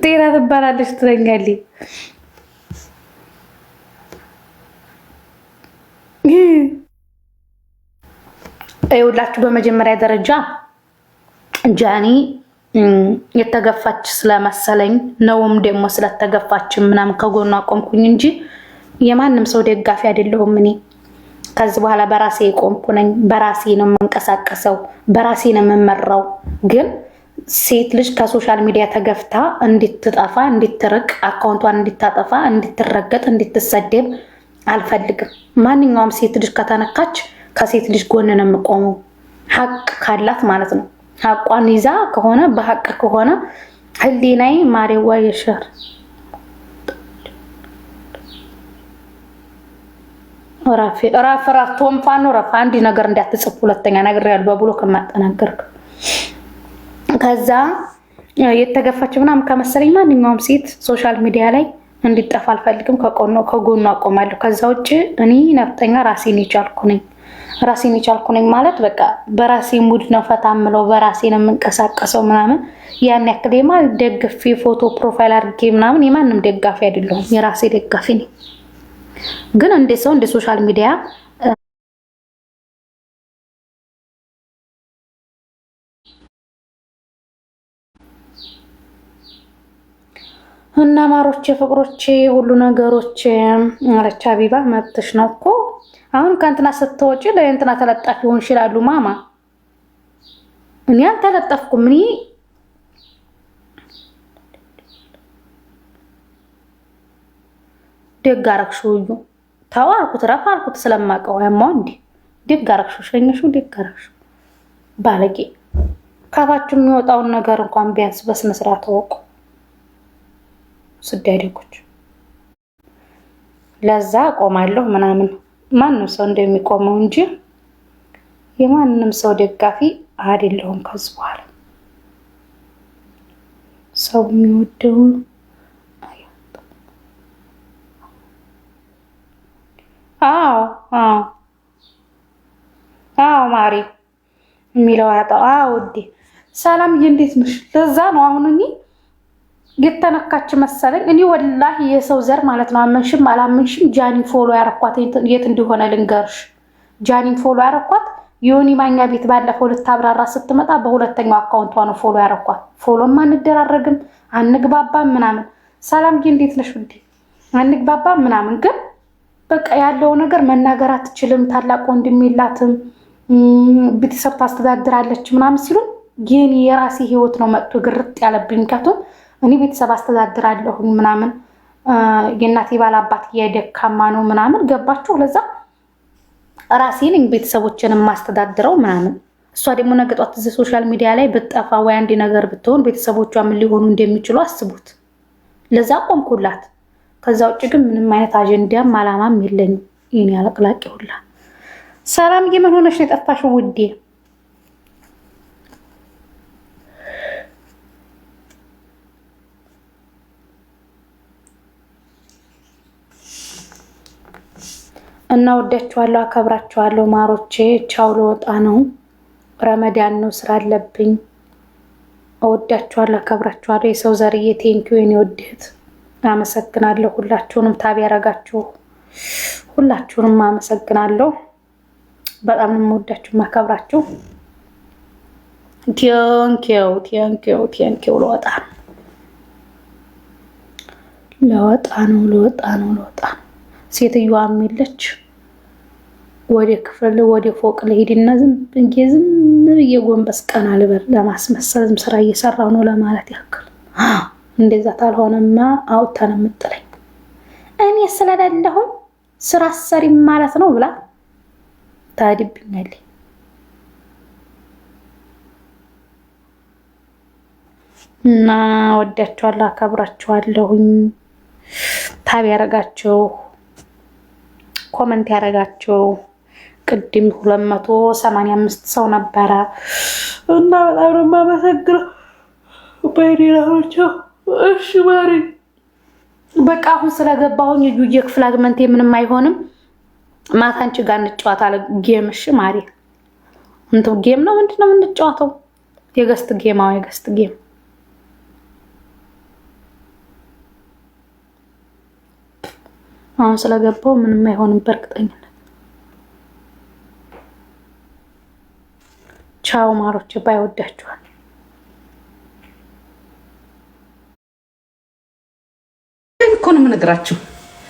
ጤና ትባላለች ትለኛለች። ይኸውላችሁ በመጀመሪያ ደረጃ ጃኒ የተገፋች ስለመሰለኝ ነውም ደግሞ ስለተገፋች ምናምን ከጎኗ ቆምኩኝ እንጂ የማንም ሰው ደጋፊ አይደለሁም። እኔ ከዚህ በኋላ በራሴ የቆምኩ ነኝ። በራሴ ነው የምንቀሳቀሰው፣ በራሴ ነው የምመራው። ግን ሴት ልጅ ከሶሻል ሚዲያ ተገፍታ እንድትጠፋ፣ እንድትርቅ፣ አካውንቷን እንድታጠፋ፣ እንድትረገጥ፣ እንድትሰደብ አልፈልግም። ማንኛውም ሴት ልጅ ከተነካች ከሴት ልጅ ጎን ነው የምቆመው፣ ሀቅ ካላት ማለት ነው። ሀቋን ይዛ ከሆነ በሀቅ ከሆነ ህሊናይ ማሬዋ የሸር ራፍ ቶንፋኖ ረፍ አንድ ነገር እንዳትጽፍ ሁለተኛ ነገር ያሉ በብሎ ከማጠናገርክ ከዛ የተገፋች ምናምን ከመሰለኝ ማንኛውም ሴት ሶሻል ሚዲያ ላይ እንዲጠፋ አልፈልግም። ከጎኗ አቆማለሁ። ከዛ ውጭ እኔ ነፍጠኛ ራሴን የቻልኩ ነኝ ማለት በቃ በራሴ ሙድ ነው ፈታ ምለው፣ በራሴ ነው የምንቀሳቀሰው ምናምን። ያን ያክል የማን ደግፌ ፎቶ ፕሮፋይል አድርጌ ምናምን የማንም ደጋፊ አይደለሁም፣ የራሴ ደጋፊ ነኝ። ግን እንደ ሰው እንደ ሶሻል ሚዲያ እና ማሮቼ ፍቅሮቼ ሁሉ ነገሮች አለች ሀቢባ። መብትሽ ነው እኮ አሁን ከእንትና ስትወጪ ለእንትና ተለጣፊ ሆን ይችላሉ። ማማ እኔ አልተለጠፍኩም። እኔ ደግ አደረግሽው እዩ ተው አልኩት፣ ረፍ አልኩት ስለማውቀው ያማው እንዴ ደግ አደረግሽው፣ ሸኘሽው፣ ደግ አደረግሽው። ባለጌ ካፋችሁ የሚወጣውን ነገር እንኳን ቢያንስ በስነ ስርዓት ተወቁ። ስዳዴኮች ለዛ ቆማለሁ ምናምን ማንም ሰው እንደሚቆመው እንጂ የማንንም ሰው ደጋፊ አይደለሁም። ከዚህ በኋላ ሰው የሚወደው አዎ ማሪ የሚለው ያጣው ውዴ ሰላምዬ እንዴት ነሽ? ለዛ ነው አሁን እኔ የተነካች መሰለኝ። እኔ ወላሂ የሰው ዘር ማለት ነው አመንሽም አላመንሽም ጃኒን ፎሎ ያረኳት የት እንደሆነ ልንገርሽ። ጃኒን ፎሎ ያረኳት ዮኒ ማኛ ቤት ባለፈው ልታብራራ ስትመጣ በሁለተኛው አካውንቷ ነው ፎሎ ያረኳት። ፎሎም አንደራረግም አንግባባም ምናምን። ሰላምዬ እንዴት ነሽ ውዴ? አንግባባም ምናምን ግን በቃ ያለው ነገር መናገር አትችልም፣ ታላቅ ወንድም የላትም፣ ቤተሰብ ታስተዳድራለች ምናምን ሲሉ የኔ የራሴ ህይወት ነው መጥቶ ግርጥ ያለብኝ። ምክንያቱም እኔ ቤተሰብ አስተዳድራለሁኝ ምናምን የእናቴ ባላባት የደካማ ነው ምናምን ገባችሁ። ለዛ ራሴን ቤተሰቦችን ማስተዳድረው ምናምን። እሷ ደግሞ ነገጧት እዚህ ሶሻል ሚዲያ ላይ ብትጠፋ ወይ አንድ ነገር ብትሆን ቤተሰቦቿ ምን ሊሆኑ እንደሚችሉ አስቡት። ለዛ ቆምኩላት። ከዛ ውጭ ግን ምንም አይነት አጀንዳም አላማም የለኝም። ይሄን ያለቅላቂ ሁላ። ሰላምዬ ምን ሆነሽ ነው የጠፋሽው ውዴ? እና ወዳችኋለሁ፣ አከብራችኋለሁ ማሮቼ። ቻው፣ ለወጣ ነው ረመዳን ነው ስራ አለብኝ። ወዳችኋለሁ፣ አከብራችኋለሁ። የሰው ዘርዬ ቴንኪው የኔ ወዴት አመሰግናለሁ። ሁላችሁንም ታቢ ያረጋችሁ ሁላችሁንም አመሰግናለሁ። በጣም ነው የምወዳችሁ ማከብራችሁ። ቴንኪው። ለወጣ ነው ሴትዮዋ የሚለች ወደ ክፍል ወደ ፎቅ ልሄድና ዝም ብዬ ጎንበስ ቀና ልበል ለማስመሰል ዝም ስራ እየሰራው ነው ለማለት ያክል። እንደዛ ታልሆነማ አውጥተን የምጥለኝ እኔ ስለሌለሁም ስራ ሰሪ ማለት ነው ብላ ታድብኛለች። እና ወዳችኋለሁ፣ አከብራችኋለሁኝ። ታቢ ያረጋችሁ ኮመንት ያረጋችሁ ቅድም 285 ሰው ነበረ እና በጣም ነው የማመሰግነው። ባይዲራቸው እሺ ማሪ በቃ አሁን ስለገባሁኝ ዩዬ ክፍል አግመንቴ ምንም አይሆንም። ማታ አንቺ ጋር እንጫወታለን ጌም። እሺ ማሪ እንትን ጌም ነው ምንድን ነው የምንጫወተው? የገስት ጌማው የገስት ጌም አሁን ስለገባው ምንም አይሆንም በእርግጠኝነት። ቻው ማሮች፣ ባይወዳችኋል። እኮ ነው የምነግራችሁ።